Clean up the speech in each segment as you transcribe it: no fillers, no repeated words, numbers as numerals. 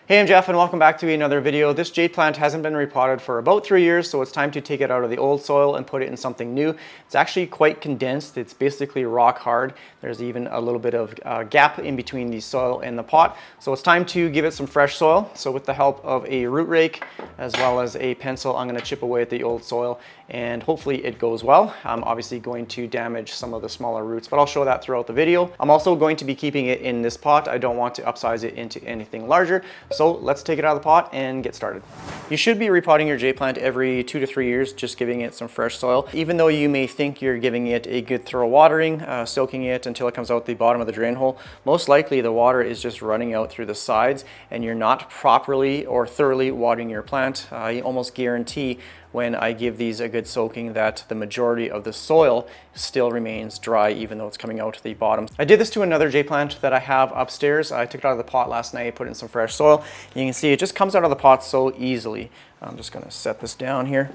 Hey, I'm Jeff and welcome back to another video. This jade plant hasn't been repotted for about 3 years, so it's time to take it out of the old soil and put it in something new. It's actually quite condensed. It's basically rock hard. There's even a little bit of gap in between the soil and the pot. So it's time to give it some fresh soil. So with the help of a root rake as well as a pencil, I'm going to chip away at the old soil and hopefully it goes well. I'm obviously going to damage some of the smaller roots, but I'll show that throughout the video. I'm also going to be keeping it in this pot. I don't want to upsize it into anything larger. So let's take it out of the pot and get started. You should be repotting your jade plant every 2 to 3 years, just giving it some fresh soil. Even though you may think you're giving it a good thorough watering, soaking it until it comes out the bottom of the drain hole, most likely the water is just running out through the sides and you're not properly or thoroughly watering your plant. I almost guarantee when I give these a good soaking that the majority of the soil still remains dry even though it's coming out the bottom. I did this to another jade plant that I have upstairs. I took it out of the pot last night, put in some fresh soil. You can see it just comes out of the pot so easily. I'm just going to set this down here.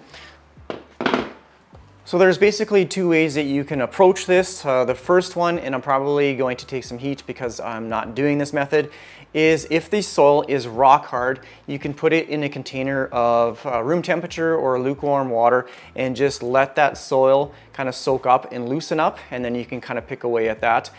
So there's basically 2 ways that you can approach this. The first one, and I'm probably going to take some heat because I'm not doing this method, is if the soil is rock hard, you can put it in a container of room temperature or lukewarm water and just let that soil kind of soak up and loosen up, and then you can kind of pick away at that.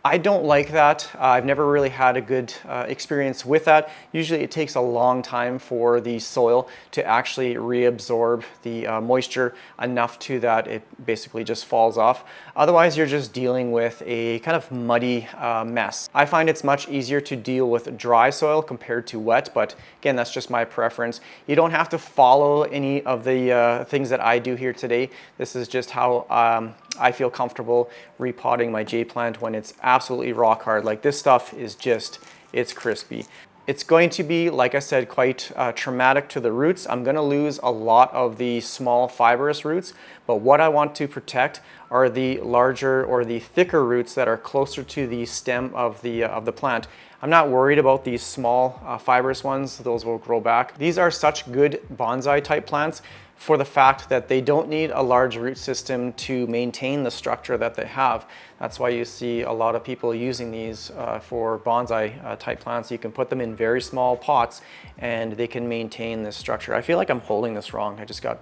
I don't like that. I've never really had a good experience with that. Usually it takes a long time for the soil to actually reabsorb the moisture enough to that it basically just falls off. Otherwise, you're just dealing with a kind of muddy mess. I find it's much easier to deal with dry soil compared to wet, but again, that's just my preference. You don't have to follow any of the things that I do here today. This is just how I feel comfortable repotting my jade plant when it's absolutely rock hard. Like this stuff is just, it's crispy. It's going to be, like I said, quite traumatic to the roots. I'm going to lose a lot of the small fibrous roots, but what I want to protect are the larger or the thicker roots that are closer to the stem of the plant. I'm not worried about these small fibrous ones. Those will grow back. These are such good bonsai type plants for the fact that they don't need a large root system to maintain the structure that they have. That's why you see a lot of people using these for bonsai type plants. You can put them in very small pots and they can maintain this structure. I feel like I'm holding this wrong. I just got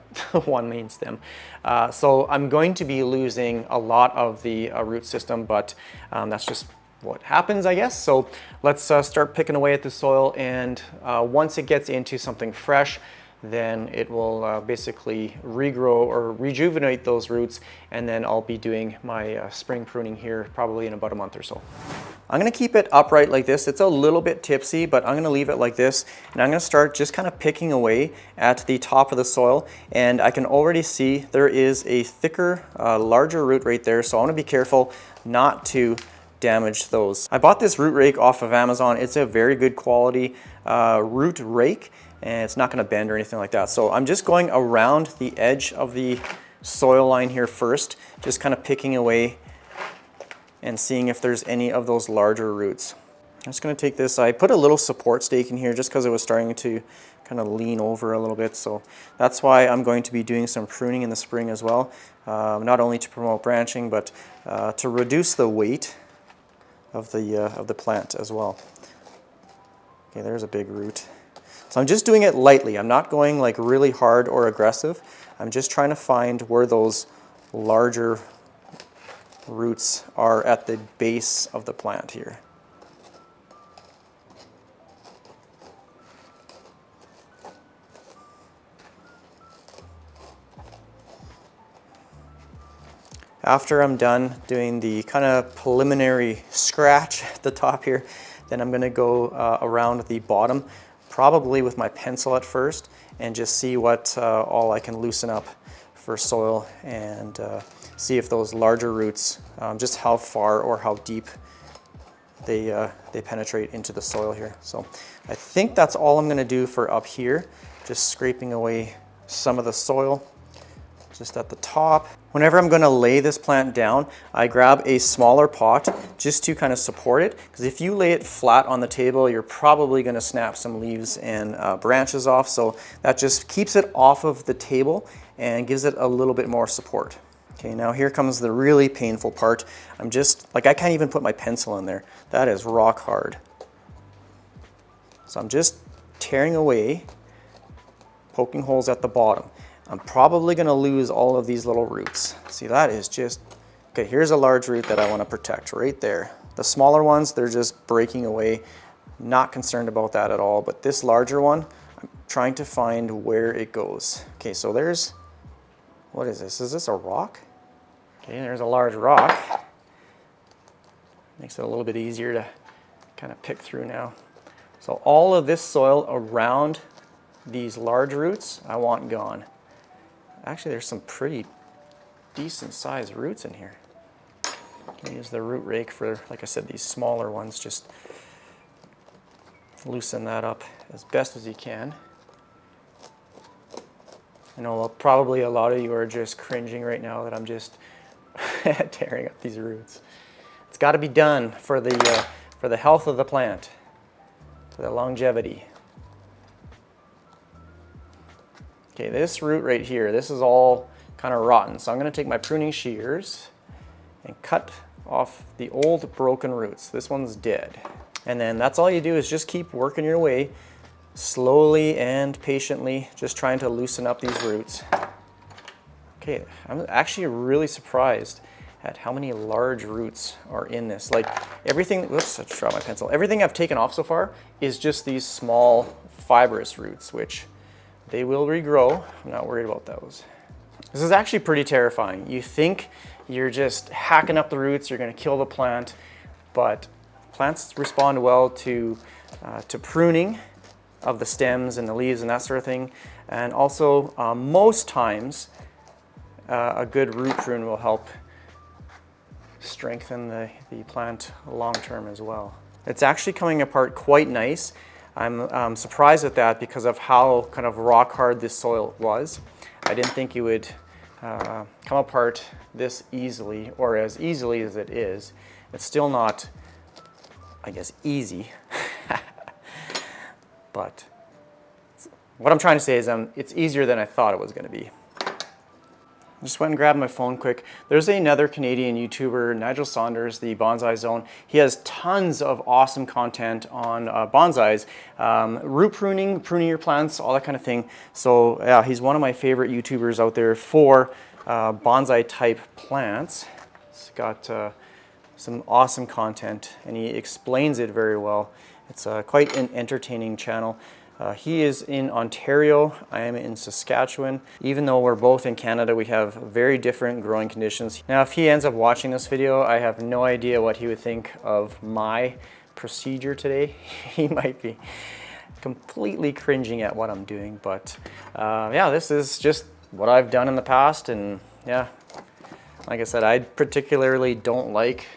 one main stem. So I'm going to be losing a lot of the root system, but that's just what happens, I guess. So let's start picking away at the soil, and once it gets into something fresh, then it will basically regrow or rejuvenate those roots, and then I'll be doing my spring pruning here probably in about a month or so. I'm going to keep it upright like this. It's a little bit tipsy, but I'm going to leave it like this, and I'm going to start just kind of picking away at the top of the soil, and I can already see there is a thicker, larger root right there, so I want to be careful not to damage those. I bought this root rake off of Amazon. It's a very good quality root rake, and it's not going to bend or anything like that. So I'm just going around the edge of the soil line here first, just kind of picking away and seeing if there's any of those larger roots. I'm just going to take this, I put a little support stake in here just because it was starting to kind of lean over a little bit. So that's why I'm going to be doing some pruning in the spring as well, not only to promote branching, but to reduce the weight of the plant as well. Okay, there's a big root. So I'm just doing it lightly. I'm not going like really hard or aggressive. I'm just trying to find where those larger roots are at the base of the plant here. After I'm done doing the kind of preliminary scratch at the top here, then I'm going to go around the bottom, probably with my pencil at first, and just see what all I can loosen up for soil, and see if those larger roots, just how far or how deep they penetrate into the soil here. So I think that's all I'm going to do for up here, just scraping away some of the soil just at the top. Whenever I'm going to lay this plant down, I grab a smaller pot just to kind of support it, because if you lay it flat on the table, you're probably going to snap some leaves and branches off. So that just keeps it off of the table and gives it a little bit more support. Okay, now here comes the really painful part. I'm just, like, I can't even put my pencil in there. That is rock hard. So I'm just tearing away, poking holes at the bottom. I'm probably going to lose all of these little roots. See, that is just, okay, here's a large root that I want to protect right there. The smaller ones, they're just breaking away. Not concerned about that at all, but this larger one, I'm trying to find where it goes. Okay, so there's, what is this? Is this a rock? Okay, there's a large rock. Makes it a little bit easier to kind of pick through now. So all of this soil around these large roots, I want gone. Actually, there's some pretty decent sized roots in here. I use the root rake for, like I said, these smaller ones. Just loosen that up as best as you can. I know probably a lot of you are just cringing right now that I'm just tearing up these roots. It's got to be done for the health of the plant, for the longevity. Okay, this root right here, this is all kind of rotten. So I'm going to take my pruning shears and cut off the old broken roots. This one's dead. And then that's all you do is just keep working your way slowly and patiently, just trying to loosen up these roots. Okay, I'm actually really surprised at how many large roots are in this. Like everything, whoops, I just dropped my pencil. Everything I've taken off so far is just these small fibrous roots, which they will regrow. I'm not worried about those. This is actually pretty terrifying. You think you're just hacking up the roots, you're gonna kill the plant, but plants respond well to pruning of the stems and the leaves and that sort of thing. And also, most times, a good root prune will help strengthen the plant long term as well. It's actually coming apart quite nice. I'm surprised at that because of how kind of rock hard this soil was. I didn't think it would come apart this easily, or as easily as it is. It's still not, I guess, easy. But what I'm trying to say is it's easier than I thought it was going to be. I just went and grabbed my phone quick. There's another Canadian YouTuber, Nigel Saunders, the Bonsai Zone. He has tons of awesome content on bonsais, root pruning, pruning your plants, all that kind of thing. So yeah, he's one of my favorite YouTubers out there for bonsai type plants. He's got some awesome content and he explains it very well. It's quite an entertaining channel. He is in Ontario, I am in Saskatchewan. Even though we're both in Canada, we have very different growing conditions. Now, if he ends up watching this video, I have no idea what he would think of my procedure today. He might be completely cringing at what I'm doing, but yeah, this is just what I've done in the past, and yeah, like I said, I particularly don't like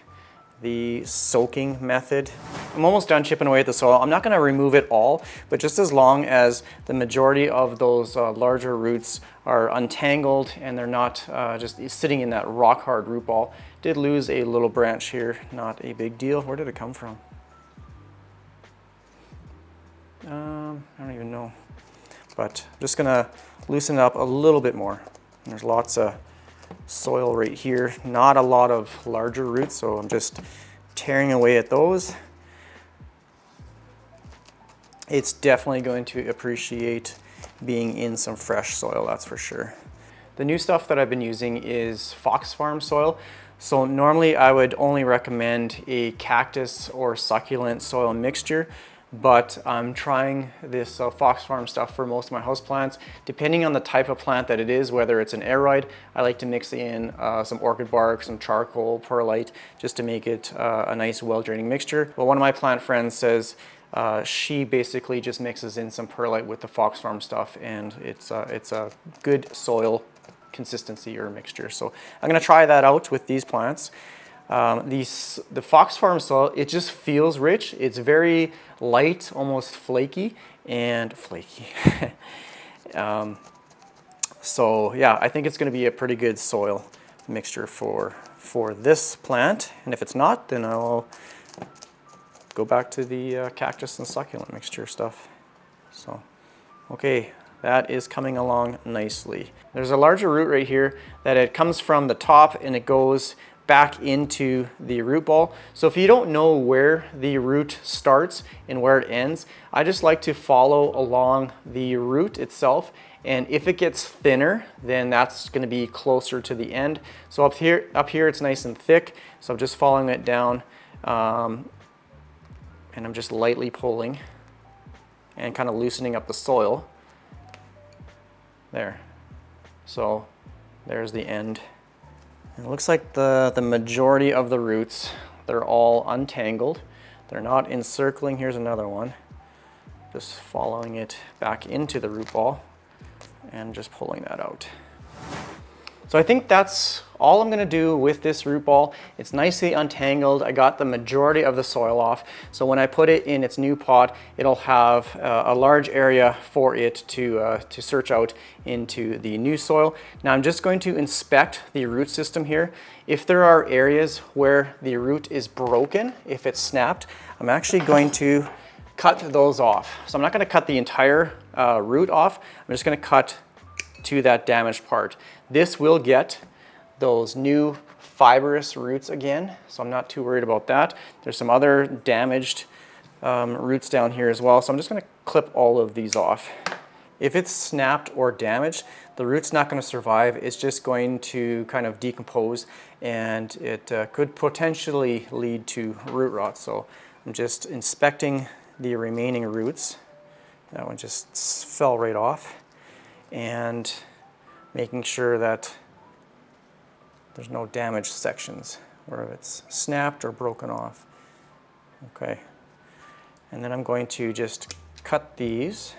the soaking method. I'm almost done chipping away at the soil. I'm not going to remove it all, but just as long as the majority of those larger roots are untangled and they're not just sitting in that rock hard root ball. Did lose a little branch here, not a big deal. Where did it come from? I don't even know, but I'm just gonna loosen it up a little bit more. There's lots of soil right here, not a lot of larger roots, so I'm just tearing away at those. It's definitely going to appreciate being in some fresh soil, that's for sure. The new stuff that I've been using is Fox Farm soil. So normally I would only recommend a cactus or succulent soil mixture, but I'm trying this Fox Farm stuff for most of my houseplants. Depending on the type of plant that it is, whether it's an aroid, I like to mix in some orchid bark, some charcoal, perlite, just to make it a nice well-draining mixture. But one of my plant friends says she basically just mixes in some perlite with the Fox Farm stuff, and it's a good soil consistency or mixture. So I'm gonna try that out with these plants. The Fox Farm soil, it just feels rich. It's very light, almost flaky, and flaky. So yeah, I think it's going to be a pretty good soil mixture for this plant. And if it's not, then I'll go back to the cactus and succulent mixture stuff. So, okay. That is coming along nicely. There's a larger root right here that it comes from the top and it goes back into the root ball. So if you don't know where the root starts and where it ends, I just like to follow along the root itself, and if it gets thinner, then that's going to be closer to the end. So up here it's nice and thick, so I'm just following it down, and I'm just lightly pulling and kind of loosening up the soil. There. So there's the end. It looks like the majority of the roots, they're all untangled. They're not encircling. Here's another one. Just following it back into the root ball and just pulling that out. So I think that's all I'm going to do with this root ball. It's nicely untangled. I got the majority of the soil off. So when I put it in its new pot, it'll have a large area for it to search out into the new soil. Now I'm just going to inspect the root system here. If there are areas where the root is broken, if it's snapped, I'm actually going to cut those off. So I'm not going to cut the entire root off. I'm just going to cut to that damaged part. This will get those new fibrous roots again, so I'm not too worried about that. There's some other damaged roots down here as well, so I'm just going to clip all of these off. If it's snapped or damaged, the root's not going to survive. It's just going to kind of decompose, and it could potentially lead to root rot. So I'm just inspecting the remaining roots. That one just fell right off, and making sure that there's no damaged sections where it's snapped or broken off. Okay, and then I'm going to just cut these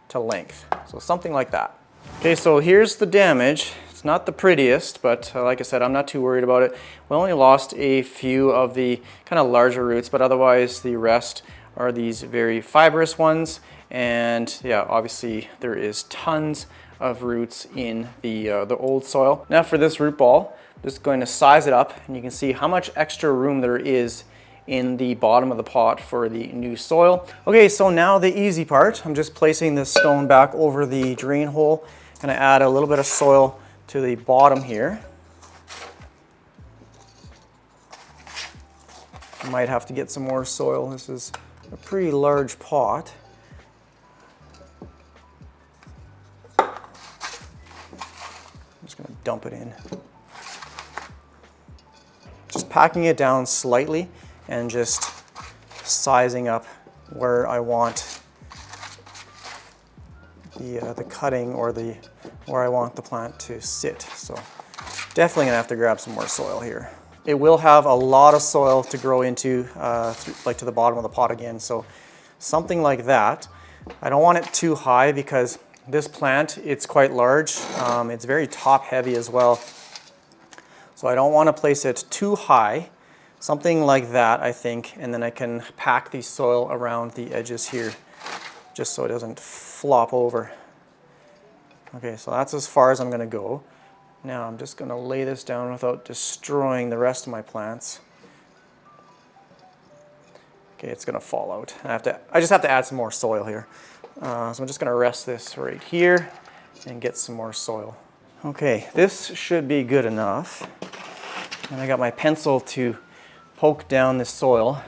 to length, so something like that. Okay, so here's the damage. It's not the prettiest, but like I said, I'm not too worried about it. We only lost a few of the kind of larger roots, but otherwise the rest are these very fibrous ones. And yeah, obviously there is tons of roots in the old soil. Now for this root ball, I'm just going to size it up, and you can see how much extra room there is in the bottom of the pot for the new soil. Okay, so now the easy part. I'm just placing this stone back over the drain hole. I'm gonna add a little bit of soil to the bottom here. I might have to get some more soil. This is a pretty large pot. I'm just gonna dump it in. Just packing it down slightly and just sizing up where I want the cutting, or where I want the plant to sit. So definitely gonna have to grab some more soil here. It will have a lot of soil to grow into, like to the bottom of the pot again. So something like that. I don't want it too high because this plant, it's quite large. It's very top heavy as well. So I don't want to place it too high. Something like that, I think, and then I can pack the soil around the edges here just so it doesn't flop over. Okay, so that's as far as I'm going to go. Now I'm just going to lay this down without destroying the rest of my plants. Okay, it's going to fall out. I just have to add some more soil here. So I'm just going to rest this right here and get some more soil. Okay, this should be good enough. And I got my pencil to poke down the soil,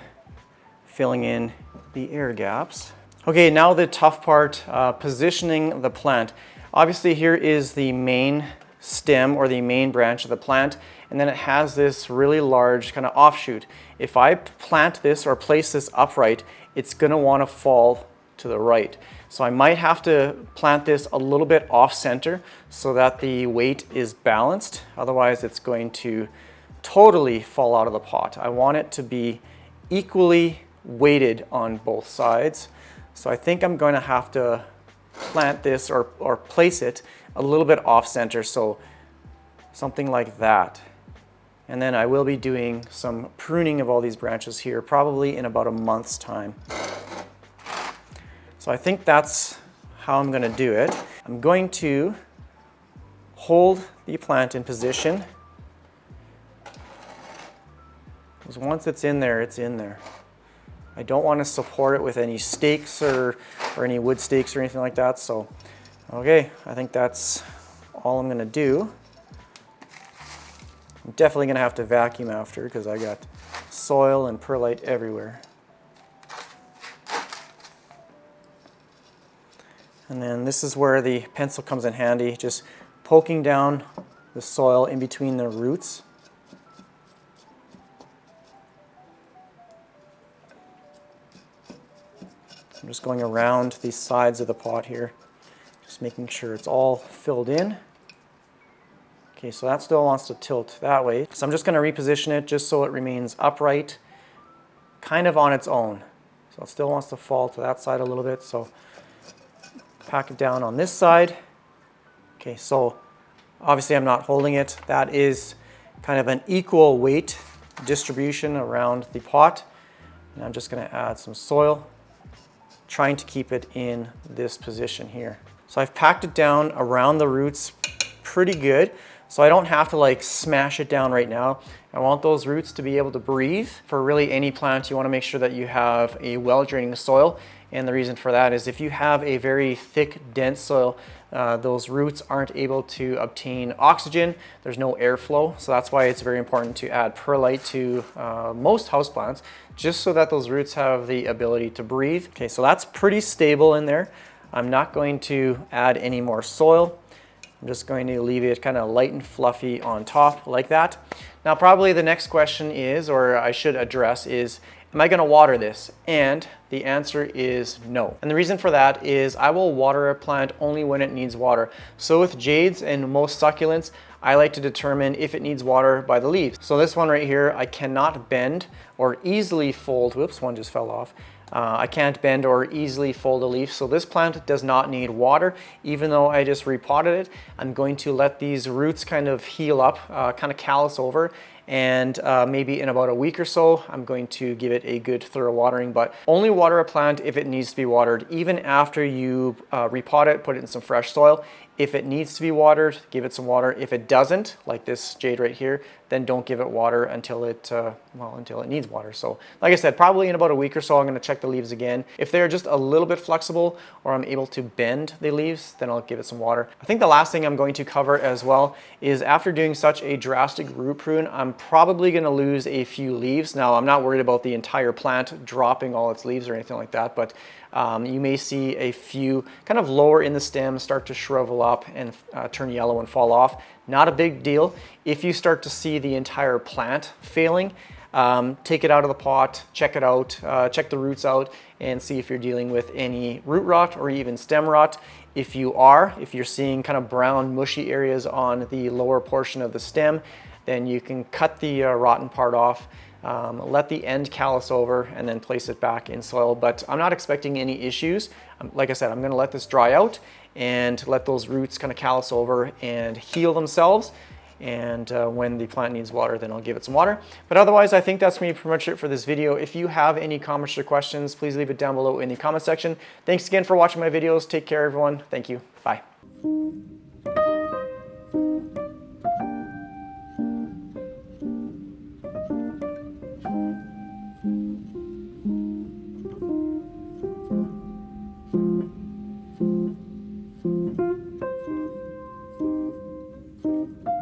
filling in the air gaps. Okay, now the tough part, positioning the plant. Obviously here is the main stem or the main branch of the plant, and then it has this really large kind of offshoot. If I plant this or place this upright, it's going to want to fall to the right. So I might have to plant this a little bit off center so that the weight is balanced. Otherwise it's going to totally fall out of the pot. I want it to be equally weighted on both sides. So I think I'm going to have to plant this or place it a little bit off center, so something like that. And then I will be doing some pruning of all these branches here, probably in about a month's time. So I think that's how I'm going to do it. I'm going to hold the plant in position, because once it's in there, it's in there. I don't want to support it with any stakes or any wood stakes or anything like that. So, okay, I think that's all I'm going to do. I'm definitely going to have to vacuum after because I got soil and perlite everywhere. And then this is where the pencil comes in handy, just poking down the soil in between the roots. I'm just going around the sides of the pot here, just making sure it's all filled in. Okay, so that still wants to tilt that way. So I'm just going to reposition it just so it remains upright, kind of on its own. So it still wants to fall to that side a little bit, so pack it down on this side. Okay, so obviously I'm not holding it. That is kind of an equal weight distribution around the pot. And I'm just going to add some soil, trying to keep it in this position here. So I've packed it down around the roots pretty good, so I don't have to like smash it down right now. I want those roots to be able to breathe. For really any plant, you want to make sure that you have a well-draining soil, and the reason for that is if you have a very thick, dense soil, those roots aren't able to obtain oxygen. There's no airflow, so that's why it's very important to add perlite to most houseplants, just so that those roots have the ability to breathe. Okay, so that's pretty stable in there. I'm not going to add any more soil. I'm just going to leave it kind of light and fluffy on top like that. Now probably the next question is, or I should address is, am I going to water this? And the answer is no. And the reason for that is I will water a plant only when it needs water. So with jades and most succulents, I like to determine if it needs water by the leaves. So this one right here, I cannot bend or easily fold. Whoops, one just fell off. I can't bend or easily fold a leaf, so this plant does not need water. Even though I just repotted it, I'm going to let these roots kind of heal up, kind of callus over, and maybe in about a week or so, I'm going to give it a good thorough watering, but only water a plant if it needs to be watered. Even after you repot it, put it in some fresh soil. If it needs to be watered, give it some water. If it doesn't, like this jade right here, then don't give it water until it needs water. So like I said, probably in about a week or so, I'm going to check the leaves again. If they're just a little bit flexible or I'm able to bend the leaves, then I'll give it some water. I think the last thing I'm going to cover as well is after doing such a drastic root prune, I'm probably going to lose a few leaves. Now, I'm not worried about the entire plant dropping all its leaves or anything like that, but you may see a few kind of lower in the stem start to shrivel up and turn yellow and fall off. Not a big deal. If you start to see the entire plant failing, take it out of the pot, check it out, check the roots out, and see if you're dealing with any root rot or even stem rot. If you're seeing kind of brown mushy areas on the lower portion of the stem, then you can cut the rotten part off. Let the end callus over and then place it back in soil, but I'm not expecting any issues. Like I said, I'm going to let this dry out and let those roots kind of callus over and heal themselves, and when the plant needs water, then I'll give it some water. But otherwise, I think that's going to be pretty much it for this video. If you have any comments or questions, please leave it down below in the comment section. Thanks again for watching my videos. Take care, everyone. Thank you. Bye.